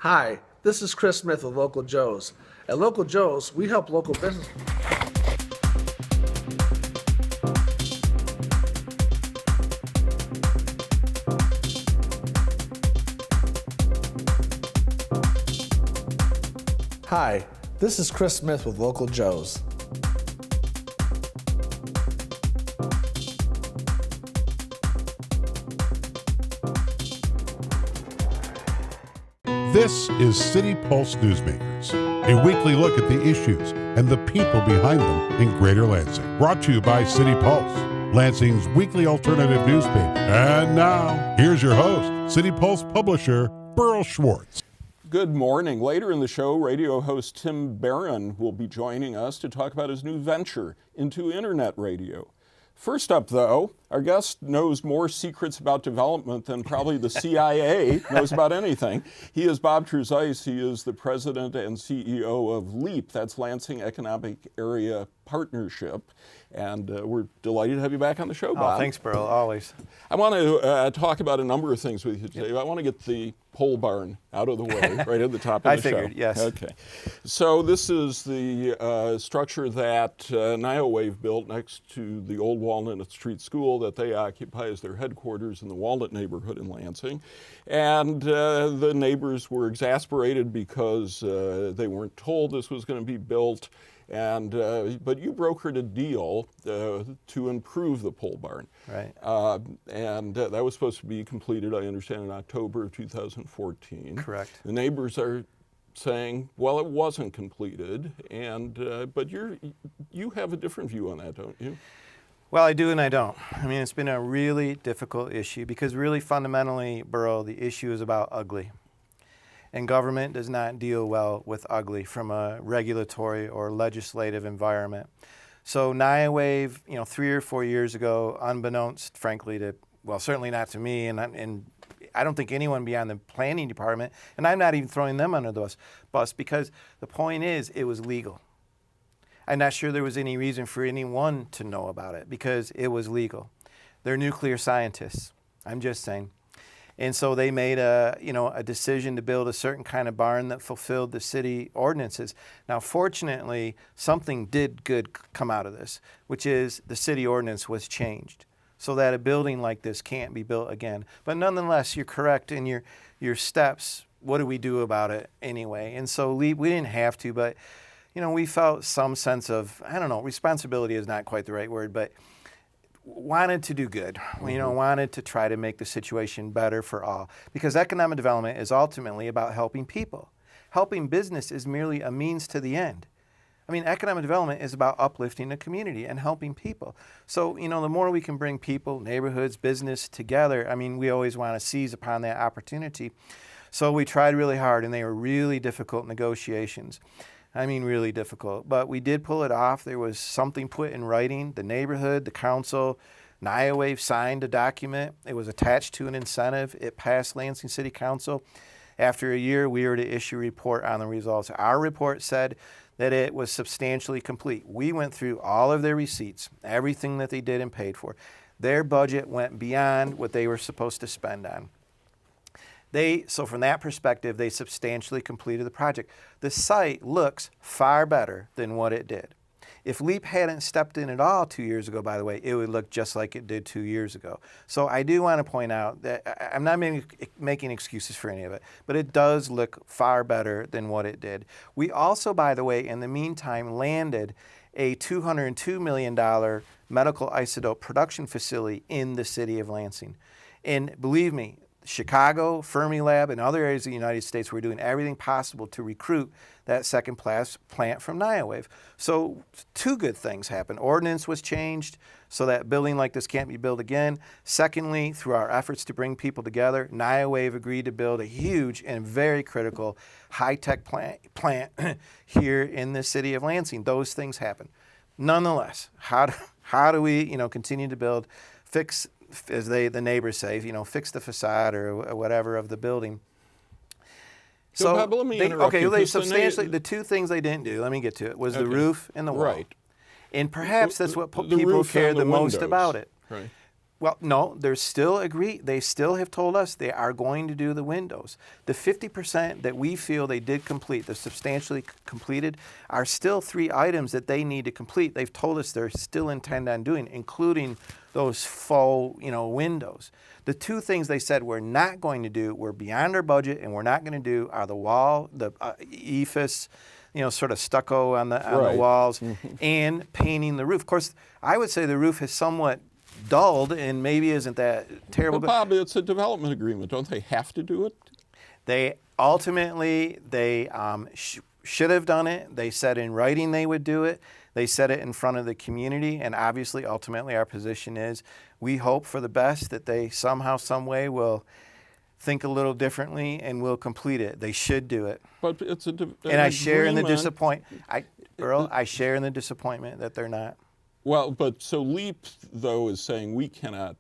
Hi, this is Chris Smith with Local Joe's. At Local Joe's, we help local business. Hi, this is Chris Smith with Local Joe's. This is City Pulse Newsmakers, a weekly look at the issues and the people behind them in Greater Lansing. Brought to you by City Pulse, Lansing's weekly alternative newspaper. And now, here's your host, City Pulse publisher, Burl Schwartz. Good morning. Later in the show, radio host Tim Barron will be joining us to talk about his new venture into internet radio. First up, though, our guest knows more secrets about development than probably the CIA knows about anything. He is Bob Trezise. He is the president and CEO of LEAP. That's Lansing Economic Area Partnership. And we're delighted to have you back on the show, Bob. Oh, thanks, Burl, always. I want to talk about a number of things with you today. I want to get the pole barn out of the way, right at the top of the show. I figured, yes. Okay. So this is the structure that NioWave built next to the old Walnut Street School that they occupy as their headquarters in the Walnut neighborhood in Lansing. And the neighbors were exasperated because they weren't told this was going to be built. And but you brokered a deal to improve the pole barn. Right. And that was supposed to be completed, I understand, in October of 2014. Correct. The neighbors are saying, well, it wasn't completed, and but you have a different view on that, don't you? Well, I do and I don't. I mean, it's been a really difficult issue because really fundamentally, Burl, the issue is about ugly. And government does not deal well with ugly from a regulatory or legislative environment. So NioWave, 3 or 4 years ago, unbeknownst, frankly, to, well, certainly not to me, and I don't think anyone beyond the planning department, and I'm not even throwing them under the bus because the point is it was legal. I'm not sure there was any reason for anyone to know about it because it was legal. They're nuclear scientists, I'm just saying. And so they made a decision to build a certain kind of barn that fulfilled the city ordinances. Now, fortunately, something did good come out of this, which is the city ordinance was changed so that a building like this can't be built again. But nonetheless, you're correct in your steps. What do we do about it anyway? And so we didn't have to, but we felt some sense of, responsibility is not quite the right word, but wanted to do good, wanted to try to make the situation better for all. Because economic development is ultimately about helping people. Helping business is merely a means to the end. I mean, economic development is about uplifting the community and helping people. So, the more we can bring people, neighborhoods, business together, we always want to seize upon that opportunity. So we tried really hard, and they were really difficult negotiations. Really difficult. But we did pull it off. There was something put in writing. The neighborhood, the council, NioWave signed a document. It was attached to an incentive. It passed Lansing City Council. After a year, we were to issue a report on the results. Our report said that it was substantially complete. We went through all of their receipts, everything that they did and paid for. Their budget went beyond what they were supposed to spend on. So from that perspective, they substantially completed the project. The site looks far better than what it did. If LEAP hadn't stepped in at all 2 years ago, by the way, it would look just like it did 2 years ago. So I do want to point out that I'm not making excuses for any of it, but it does look far better than what it did. We also, by the way, in the meantime, landed a $202 million medical isotope production facility in the city of Lansing. And believe me, Chicago, Fermilab, and other areas of the United States were doing everything possible to recruit that second plant from NioWave. So 2 good things happened. Ordinance was changed so that building like this can't be built again. Secondly, through our efforts to bring people together, NioWave agreed to build a huge and very critical high-tech plant here in the city of Lansing. Those things happened. Nonetheless, how do we continue to build, fix, as the neighbors say, fix the facade or whatever of the building. So Bob, let me interrupt you. The 2 things they didn't do, let me get to it, was the roof and the wall. Right. And perhaps that's what people cared the most about it. Right. Well, no, they're still agree. They still have told us they are going to do the windows. The 50% that we feel they did complete, the substantially completed, are still 3 items that they need to complete. They've told us they're still intend on doing, including those faux, windows. The 2 things they said we're not going to do, we're beyond our budget, and we're not going to do are the wall, the EFS, sort of stucco on the walls, and painting the roof. Of course, I would say the roof has somewhat dulled and maybe isn't that terrible. But Bob, it's a development agreement. Don't they have to do it? They ultimately, should have done it. They said in writing they would do it. They said it in front of the community, and obviously, ultimately, our position is we hope for the best that they somehow, some way will think a little differently and will complete it. They should do it. But it's and I share in the disappointment. Earl, I share in the disappointment that they're not. Well, but so LEAP, though, is saying we cannot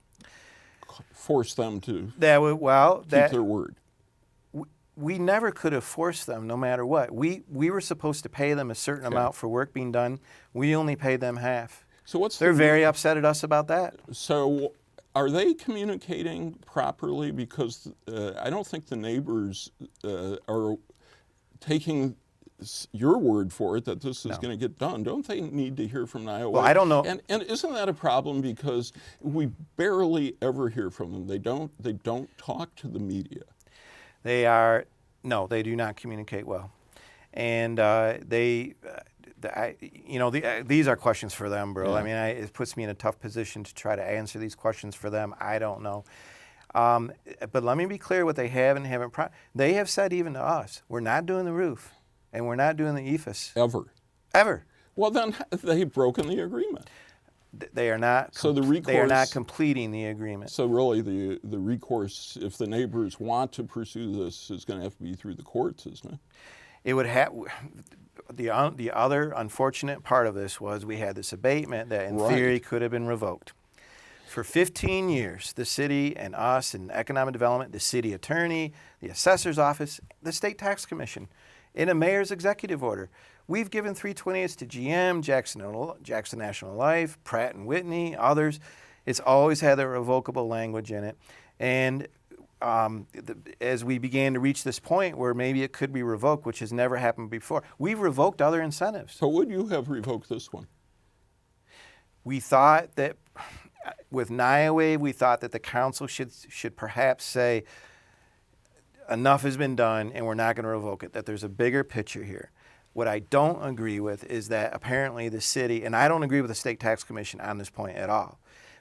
force them to keep their word. We never could have forced them, no matter what. We were supposed to pay them a certain amount for work being done. We only paid them half. So They're very upset at us about that. So are they communicating properly? Because I don't think the neighbors are taking your word for it that this is going to get done. Don't they need to hear from Niaway? Well, I don't know. And isn't that a problem? Because we barely ever hear from them. They don't talk to the media. They do not communicate well, and these are questions for them, bro. Yeah. I mean, it puts me in a tough position to try to answer these questions for them. I don't know. But let me be clear what they have and haven't. They have said even to us, we're not doing the roof, and we're not doing the EFS. Ever. Well, then they've broken the agreement. They are not. So the recourse. They are not completing the agreement. So really, the recourse, if the neighbors want to pursue this, is going to have to be through the courts, isn't it? It would have. The other unfortunate part of this was we had this abatement that in theory could have been revoked. For 15 years, the city and us and economic development, the city attorney, the assessor's office, the state tax commission, in a mayor's executive order, we've given 328s to GM, Jackson National Life, Pratt & Whitney, others. It's always had the revocable language in it. And as we began to reach this point where maybe it could be revoked, which has never happened before, we've revoked other incentives. So would you have revoked this one? We thought that with Niaway, we thought that the council should perhaps say enough has been done and we're not going to revoke it, that there's a bigger picture here. What I don't agree with is that apparently the city, and I don't agree with the state tax commission on this point at all,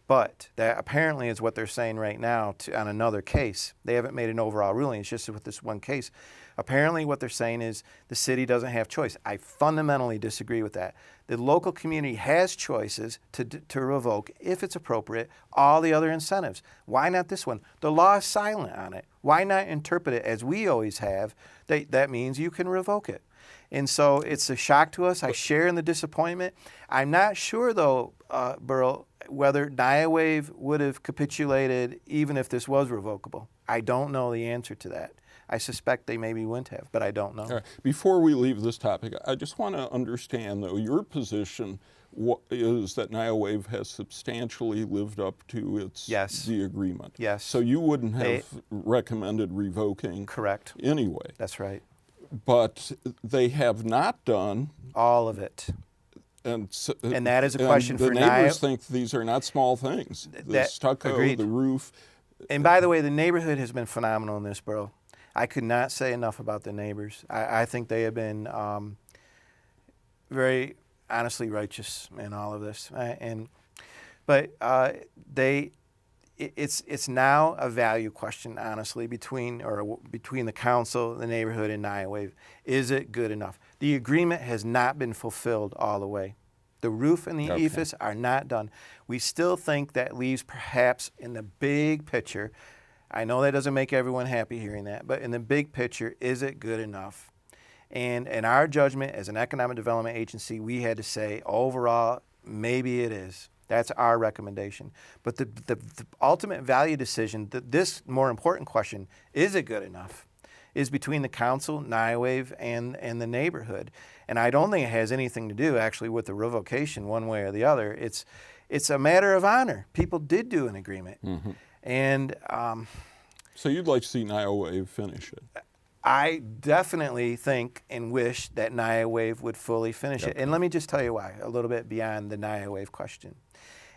but that apparently is what they're saying right now on another case. They haven't made an overall ruling, it's just with this one case. Apparently what they're saying is the city doesn't have choice. I fundamentally disagree with that. The local community has choices to revoke, if it's appropriate, all the other incentives. Why not this one? The law is silent on it. Why not interpret it as we always have? That means you can revoke it. And so it's a shock to us. I share in the disappointment. I'm not sure, though, Burl, whether Niaway would have capitulated even if this was revocable. I don't know the answer to that. I suspect they maybe wouldn't have, but I don't know. All right. Before we leave this topic, I just want to understand, though, your position is that Niaway has substantially lived up to the agreement. Yes. So you wouldn't have recommended revoking. Correct. Anyway. That's right. But they have not done all of it. And that is a question for the neighbors think these are not small things. The stucco, agreed. The roof. And by the way, the neighborhood has been phenomenal in this borough. I could not say enough about the neighbors. I think they have been very honestly righteous in all of this. It's now a value question, honestly, between the council, the neighborhood, and Niaway. Is it good enough? The agreement has not been fulfilled all the way. The roof and the EFS are not done. We still think that leaves perhaps in the big picture. I know that doesn't make everyone happy hearing that, but in the big picture, is it good enough? And in our judgment as an economic development agency, we had to say overall, maybe it is. That's our recommendation. But the ultimate value decision, this more important question, is it good enough, is between the council, Niaway, and the neighborhood. And I don't think it has anything to do actually with the revocation one way or the other. it's a matter of honor. People did do an agreement. And So you'd like to see Niowave finish it? I definitely think and wish that Niowave would fully finish it. And let me just tell you why, a little bit beyond the Niowave question.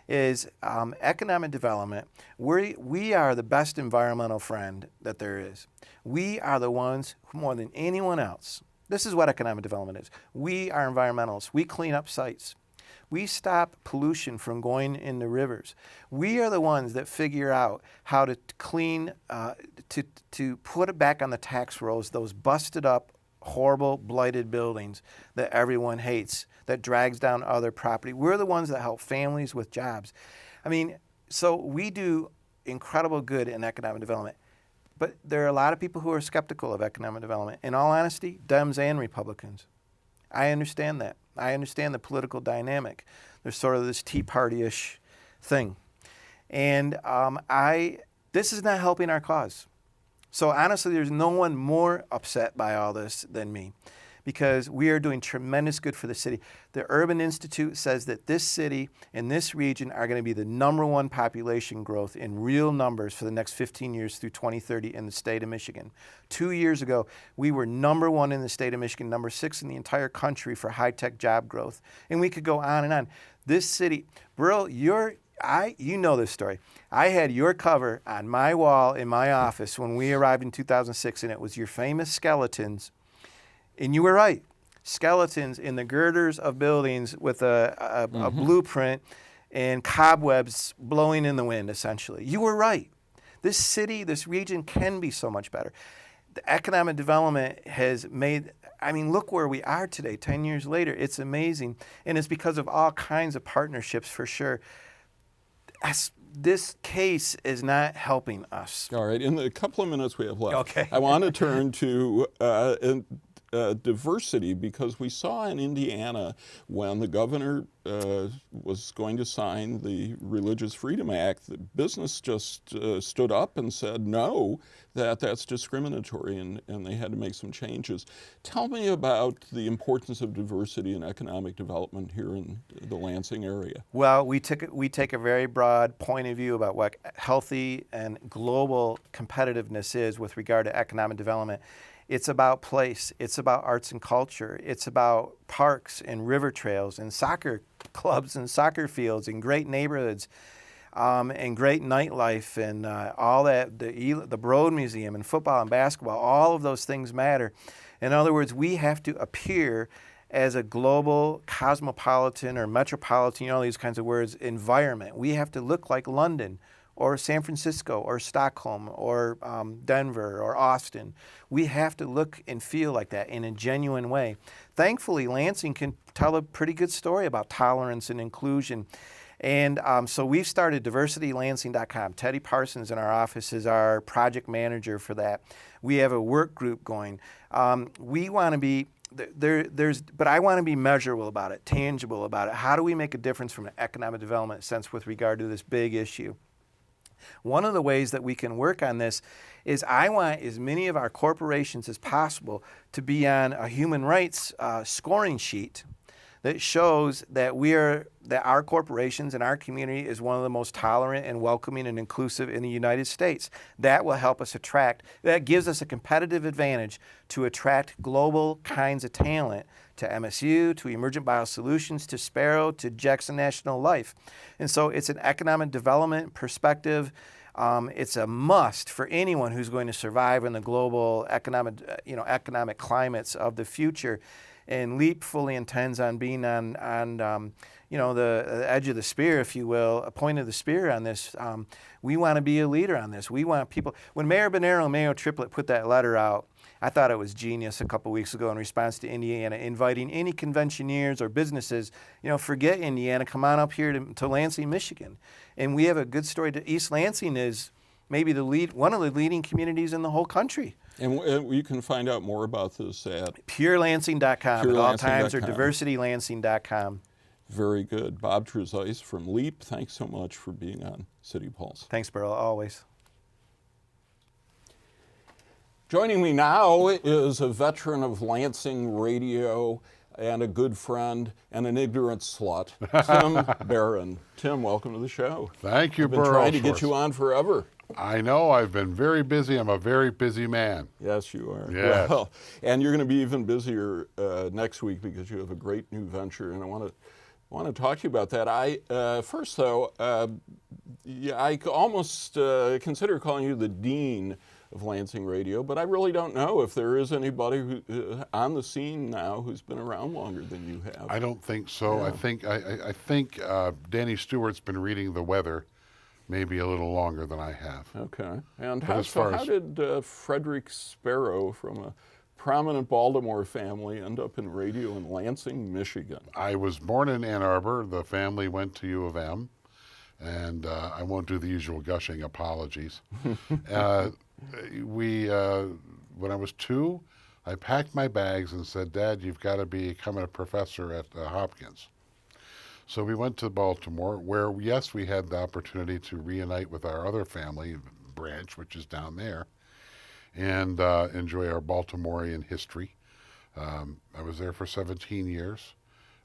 Is economic development, we are the best environmental friend that there is. We are the ones, more than anyone else, this is what economic development is. We are environmentalists. We clean up sites. We stop pollution from going in the rivers. We are the ones that figure out how to clean, to put it back on the tax rolls, those busted up, horrible, blighted buildings that everyone hates, that drags down other property. We're the ones that help families with jobs. I mean, so we do incredible good in economic development. But there are a lot of people who are skeptical of economic development. In all honesty, Dems and Republicans. I understand that. I understand the political dynamic. There's sort of this Tea Party-ish thing. And this is not helping our cause. So honestly, there's no one more upset by all this than me, because we are doing tremendous good for the city. The Urban Institute says that this city and this region are going to be the #1 population growth in real numbers for the next 15 years through 2030 in the state of Michigan. 2 years ago, we were #1 in the state of Michigan, #6 in the entire country for high-tech job growth. And we could go on and on. This city, Burl, you know this story. I had your cover on my wall in my office when we arrived in 2006, and it was your famous skeletons. And you were right. Skeletons in the girders of buildings with a blueprint and cobwebs blowing in the wind, essentially. You were right. This city, this region can be so much better. The economic development has made, I mean, look where we are today, 10 years later. It's amazing. And it's because of all kinds of partnerships, for sure. This case is not helping us. All right, in the couple of minutes we have left, Okay. I want to turn to diversity, because we saw in Indiana when the governor was going to sign the Religious Freedom Act, the business just stood up and said no, that's discriminatory, and they had to make some changes. Tell me about the importance of diversity in economic development here in the Lansing area. Well, we take a very broad point of view about what healthy and global competitiveness is with regard to economic development. It's about place, it's about arts and culture, it's about parks and river trails and soccer clubs and soccer fields and great neighborhoods and great nightlife and all that, the Broad Museum and football and basketball, all of those things matter. In other words, we have to appear as a global, cosmopolitan or metropolitan, all these kinds of words, environment. We have to look like London or San Francisco or Stockholm or Denver or Austin. We have to look and feel like that in a genuine way. Thankfully, Lansing can tell a pretty good story about tolerance and inclusion. And so we've started diversitylansing.com. Teddy Parsons in our office is our project manager for that. We have a work group going. We want to be, but I want to be measurable about it, tangible about it. How do we make a difference from an economic development sense with regard to this big issue? One of the ways that we can work on this is I want as many of our corporations as possible to be on a human rights scoring sheet that shows that our corporations and our community is one of the most tolerant and welcoming and inclusive in the United States. That will help us that gives us a competitive advantage to attract global kinds of talent to MSU, to Emergent Biosolutions, to Sparrow, to Jackson National Life. And so it's an economic development perspective. It's a must for anyone who's going to survive in the global economic climates of the future. And LEAP fully intends on being on the edge of the spear, if you will, a point of the spear on this. We want to be a leader on this. We want people. When Mayor Bonero and Mayor Triplett put that letter out, I thought it was genius a couple weeks ago in response to Indiana, inviting any conventioneers or businesses, forget Indiana, come on up here to Lansing, Michigan. And we have a good story. East Lansing is maybe one of the leading communities in the whole country. And you can find out more about this at purelansing.com at all times, or diversitylansing.com. Very good. Bob Trezise from LEAP, thanks so much for being on City Pulse. Thanks, Burl, always. Joining me now is a veteran of Lansing radio, and a good friend and an ignorant slut, Tim Barron. Tim, welcome to the show. Thank you, I've been trying to get you on forever. I know. I've been very busy. I'm a very busy man. Yes, you are. Yes. Well, and you're going to be even busier next week because you have a great new venture, and I want to talk to you about that. First, though, I almost consider calling you the dean of Lansing radio, but I really don't know if there is anybody who, on the scene now who's been around longer than you have. I don't think so. Yeah. I think Danny Stewart's been reading the weather maybe a little longer than I have. Okay. And But how, as far how as- did Frederick Sparrow from a prominent Baltimore family end up in radio in Lansing, Michigan? I was born in Ann Arbor. The family went to U of M, and I won't do the usual gushing apologies. When I was 2, I packed my bags and said, "Dad, you've got to become a professor at Hopkins." So we went to Baltimore, where, yes, we had the opportunity to reunite with our other family branch, which is down there, and enjoy our Baltimorean history. I was there for 17 years.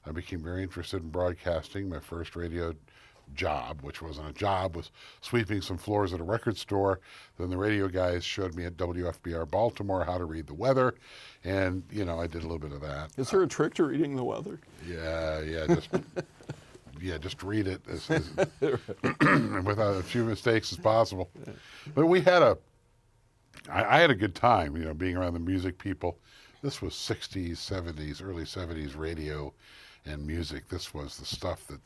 I became very interested in broadcasting. My first radio job, which wasn't a job, was sweeping some floors at a record store. Then the radio guys showed me at WFBR Baltimore how to read the weather, and I did a little bit of that. Is there a trick to reading the weather? Just read it without a few mistakes as possible. But I had a good time, being around the music people. This was 60s, 70s, early 70s radio and music. This was the stuff that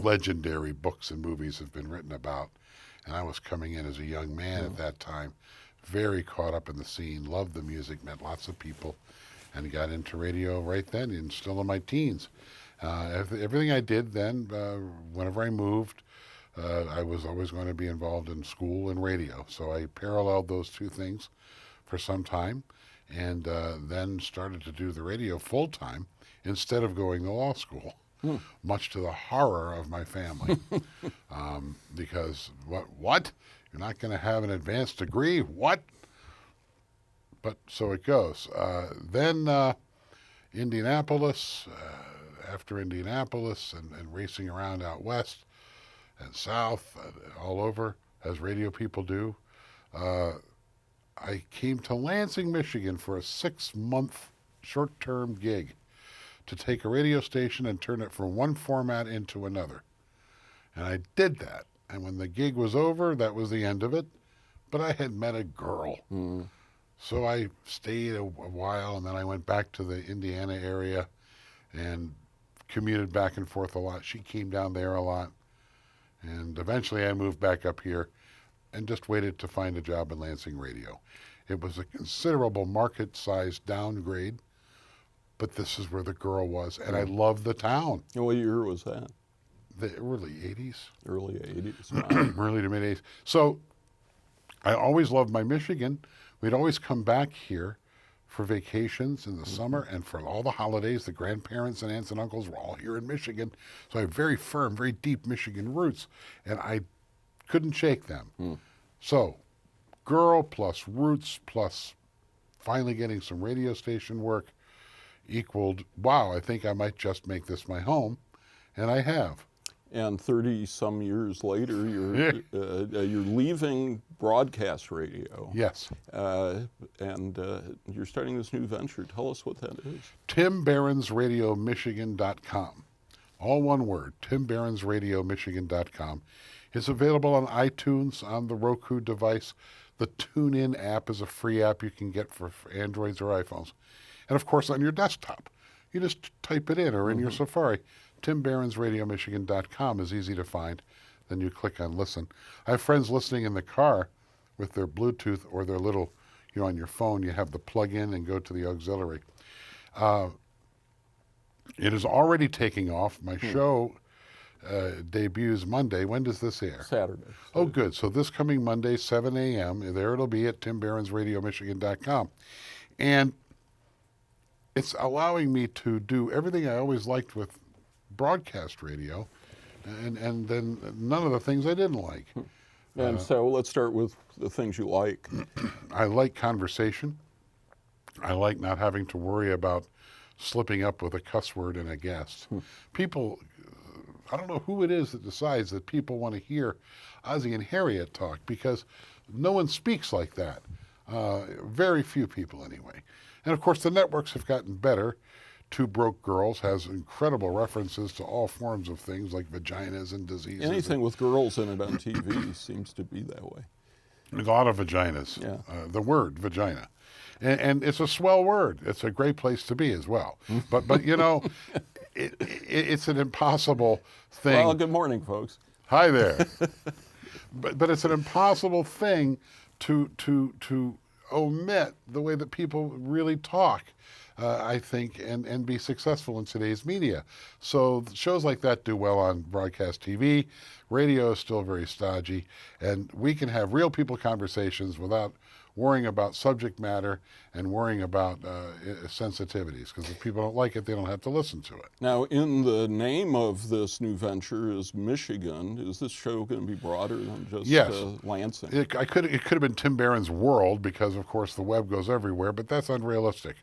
legendary books and movies have been written about. And I was coming in as a young man at that time, very caught up in the scene, loved the music, met lots of people, and got into radio right then, and still in my teens. Everything I did then, whenever I moved, I was always going to be involved in school and radio. So I paralleled those two things for some time, and then started to do the radio full time instead of going to law school. Much to the horror of my family, because what? You're not going to have an advanced degree? What? But so it goes. Then Indianapolis, after Indianapolis and racing around out west and south, all over, as radio people do, I came to Lansing, Michigan for a 6-month short-term gig to take a radio station and turn it from one format into another. And I did that. And when the gig was over, that was the end of it. But I had met a girl. So I stayed a while, and then I went back to the Indiana area and commuted back and forth a lot. She came down there a lot. And eventually I moved back up here and just waited to find a job in Lansing radio. It was a considerable market-sized downgrade, but this is where the girl was, and I loved the town. And what year was that? The early 80s. Early 80s. Wow. Early to mid 80s. So I always loved my Michigan. We'd always come back here for vacations in the summer and for all the holidays. The grandparents and aunts and uncles were all here in Michigan. So I have very firm, very deep Michigan roots, and I couldn't shake them. So girl plus roots plus finally getting some radio station work equaled, wow, I think I might just make this my home, and I have. And 30-some years later, you're leaving broadcast radio. Yes. And you're starting this new venture. Tell us what that is. TimBarronsRadioMichigan.com. All one word, TimBarronsRadioMichigan.com. It's available on iTunes, on the Roku device. The TuneIn app is a free app you can get for Androids or iPhones. And of course, on your desktop, you just type it in, or in your Safari. TimBarronsRadioMichigan.com is easy to find. Then you click on listen. I have friends listening in the car with their Bluetooth or their little, on your phone, you have the plug-in and go to the auxiliary. It is already taking off. My show debuts Monday. When does this air? Saturday. Oh, good. So this coming Monday, 7 a.m., there it'll be at TimBarronsRadioMichigan.com. And it's allowing me to do everything I always liked with broadcast radio, and then none of the things I didn't like. And so let's start with the things you like. I like conversation. I like not having to worry about slipping up with a cuss word and a guest. People, I don't know who it is that decides that people want to hear Ozzie and Harriet talk, because no one speaks like that. Very few people anyway. And of course the networks have gotten better. Two Broke Girls has incredible references to all forms of things like vaginas and diseases. Anything with girls in it on TV seems to be that way. A lot of vaginas. Yeah. The word vagina. And it's a swell word. It's a great place to be as well. But you know, it's an impossible thing. Well, good morning, folks. Hi there. but it's an impossible thing to omit the way that people really talk, I think, and be successful in today's media. So shows like that do well on broadcast TV. Radio is still very stodgy, and we can have real people conversations without worrying about subject matter and worrying about sensitivities, because if people don't like it, they don't have to listen to it. Now, in the name of this new venture is Michigan. Is this show going to be broader than just Lansing? It could have been Tim Barron's World, because of course the web goes everywhere, but that's unrealistic.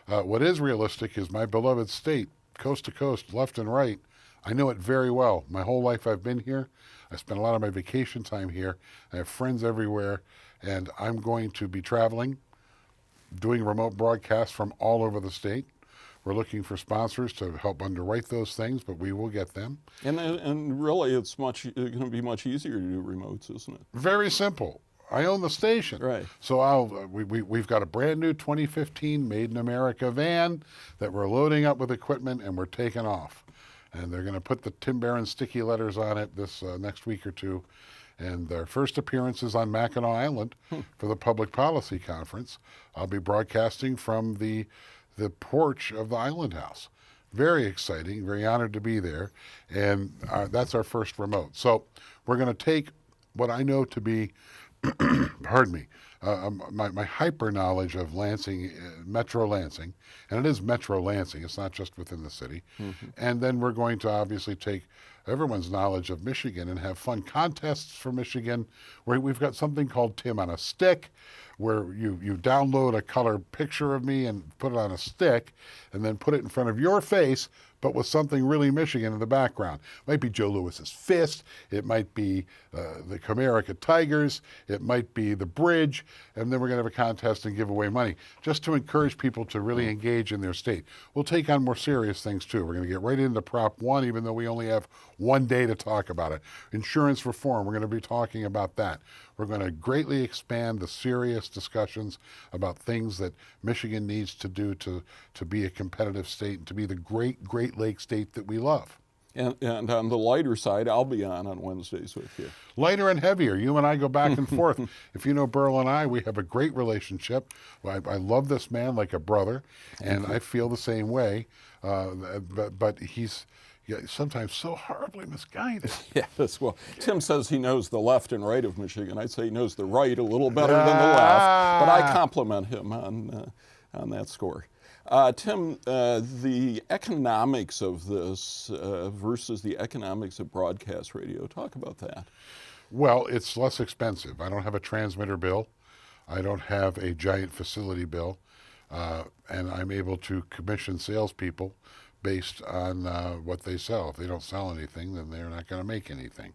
What is realistic is my beloved state, coast to coast, left and right. I know it very well. My whole life I've been here. I spent a lot of my vacation time here. I have friends everywhere, and I'm going to be traveling, doing remote broadcasts from all over the state. We're looking for sponsors to help underwrite those things, but we will get them. And really, it's going to be much easier to do remotes, isn't it? Very simple. I own the station. Right. So we've got a brand new 2015 Made in America van that we're loading up with equipment, and we're taking off. And they're going to put the Tim Barron sticky letters on it this next week or two. And their first appearance is on Mackinac Island for the Public Policy Conference. I'll be broadcasting from the porch of the Island House. Very exciting, very honored to be there. And that's our first remote. So we're going to take what I know to be, pardon me, my hyper knowledge of Lansing, Metro Lansing, and it is Metro Lansing, it's not just within the city. And then we're going to obviously take everyone's knowledge of Michigan and have fun contests for Michigan, where we've got something called Tim on a Stick, where you download a color picture of me and put it on a stick, and then put it in front of your face, but with something really Michigan in the background. It might be Joe Louis's fist, it might be the Comerica Tigers, it might be the bridge, and then we're going to have a contest and give away money, just to encourage people to really engage in their state. We'll take on more serious things too. We're going to get right into Prop 1, even though we only have one day to talk about it. Insurance reform, we're going to be talking about that. We're going to greatly expand the serious discussions about things that Michigan needs to do to be a competitive state and to be the Great Lake state that we love. And on the lighter side, I'll be on Wednesdays with you. Lighter and heavier. You and I go back and forth. If you know Burl and I, we have a great relationship. I love this man like a brother, and I feel the same way. But he's sometimes so horribly misguided. Yes, well, Tim says he knows the left and right of Michigan. I'd say he knows the right a little better than the left, but I compliment him on that score. Tim, the economics of this versus the economics of broadcast radio, talk about that. Well, it's less expensive. I don't have a transmitter bill. I don't have a giant facility bill. And I'm able to commission salespeople based on what they sell. If they don't sell anything, then they're not going to make anything.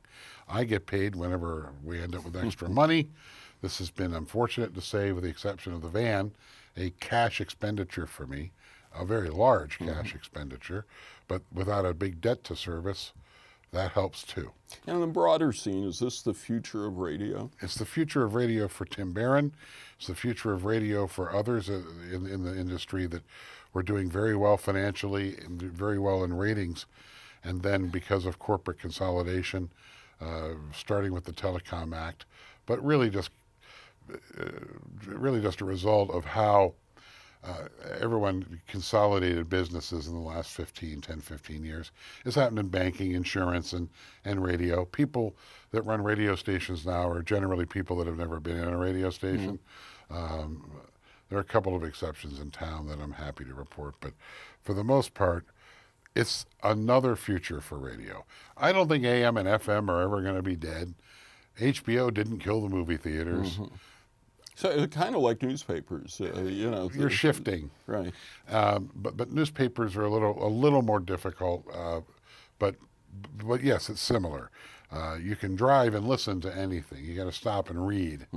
I get paid whenever we end up with extra money. This has been, I'm fortunate to say, with the exception of the van, a cash expenditure for me, a very large cash expenditure, but without a big debt to service, that helps too. And in the broader scene, is this the future of radio? It's the future of radio for Tim Barron. It's the future of radio for others in the industry that we're doing very well financially and very well in ratings. And then because of corporate consolidation, starting with the Telecom Act, but really just a result of how everyone consolidated businesses in the last 10, 15 years. It's happened in banking, insurance, and radio. People that run radio stations now are generally people that have never been in a radio station. There are a couple of exceptions in town that I'm happy to report, but for the most part, it's another future for radio. I don't think AM and FM are ever going to be dead. HBO didn't kill the movie theaters. So it's kind of like newspapers, you know. You're shifting. Right. But newspapers are a little more difficult. But yes, it's similar. You can drive and listen to anything. You got to stop and read,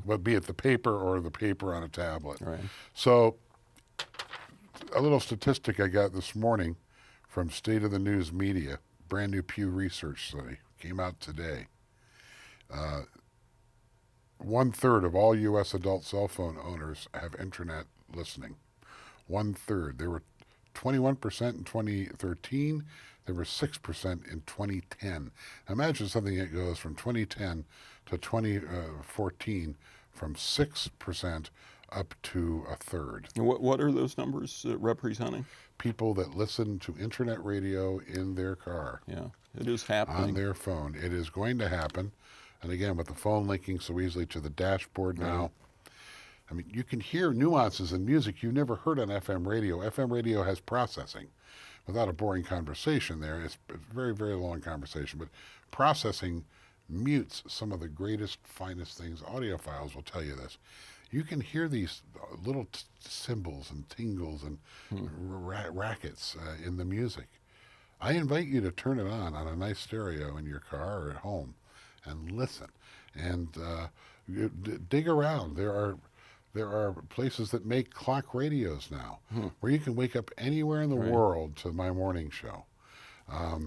but be it the paper or the paper on a tablet. Right. So, a little statistic I got this morning from State of the News Media, brand new Pew Research study, came out today. 1/3 of all U.S. adult cell phone owners have internet listening. 1/3. There were 21% in 2013. There were 6% in 2010. Imagine something that goes from 2010 to 2014 from 6% up to 1/3. And what are those numbers representing? People that listen to internet radio in their car. Yeah, it is happening. On their phone. It is going to happen. And again, with the phone linking so easily to the dashboard now, I mean, you can hear nuances in music you've never heard on FM radio. FM radio has processing. Without a boring conversation there, it's a very, very long conversation, but processing mutes some of the greatest, finest things. Audiophiles will tell you this. You can hear these little cymbals and tingles and rackets in the music. I invite you to turn it on a nice stereo in your car or at home and listen and dig around. There are places that make clock radios now where you can wake up anywhere in the world to my morning show.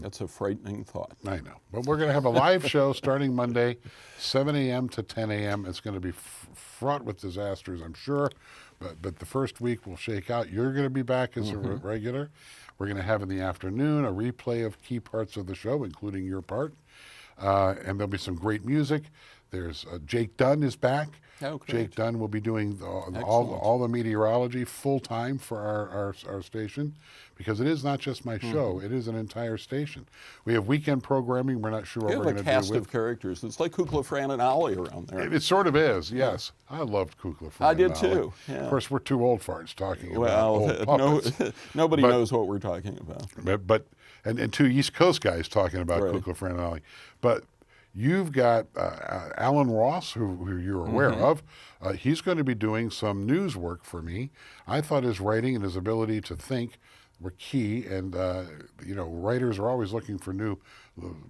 That's a frightening thought. I know. But we're going to have a live show starting Monday, 7 a.m. to 10 a.m. It's going to be fraught with disasters, I'm sure. But the first week will shake out. You're going to be back as a regular. We're going to have in the afternoon a replay of key parts of the show, including your part. And there'll be some great music. There's Jake Dunn is back. Oh, great. Jake Dunn will be doing all the meteorology full time for our station, because it is not just my show; it is an entire station. We have weekend programming. We're not sure what we're going to do. You have a cast of characters. It's like Kukla, Fran, and Ollie around there. It sort of is. Yes, I loved Kukla. Fran, I did and Ollie. too. Yeah. Of course, we're two old farts talking about old puppets. Nobody knows what we're talking about. But two East Coast guys talking about Kukla, Fran, and Ollie. But you've got Alan Ross, who you're aware of. He's going to be doing some news work for me. I thought his writing and his ability to think were key, and writers are always looking for new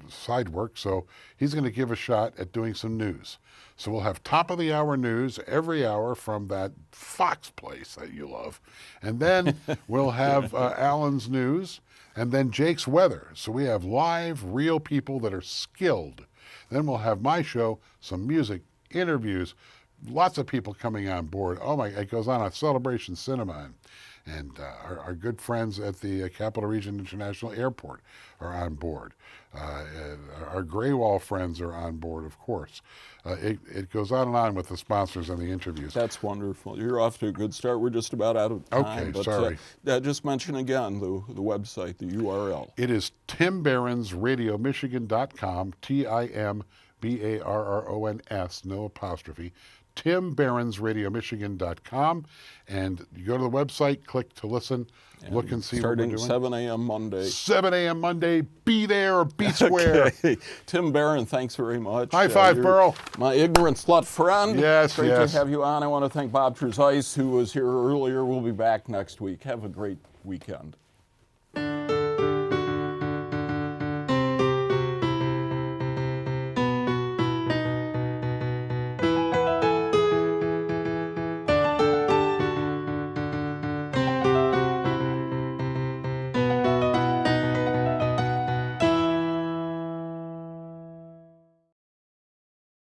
side work, so he's going to give a shot at doing some news. So we'll have top of the hour news every hour from that Fox place that you love, and then we'll have Alan's news, and then Jake's weather. So we have live, real people that are skilled. Then we'll have my show, some music, interviews, lots of people coming on board. Oh my, it goes on at Celebration Cinema. And our good friends at the Capital Region International Airport are on board. Our Graywall friends are on board, of course. It goes on and on with the sponsors and the interviews. That's wonderful. You're off to a good start. We're just about out of time. Okay, but, sorry. Just mention again the website, the URL. It is timbarronsradiomichigan.com, TIMBARRONS, no apostrophe, timbarronsradiomichigan.com, and you go to the website, click to listen, look and see what we're doing. Starting 7 a.m. Monday. 7 a.m. Monday, be there or be square. Okay. Tim Barron, thanks very much. High five, Burl. My ignorant slut friend. Yes, Great yes. to have you on. I want to thank Bob Trezise, who was here earlier. We'll be back next week. Have a great weekend.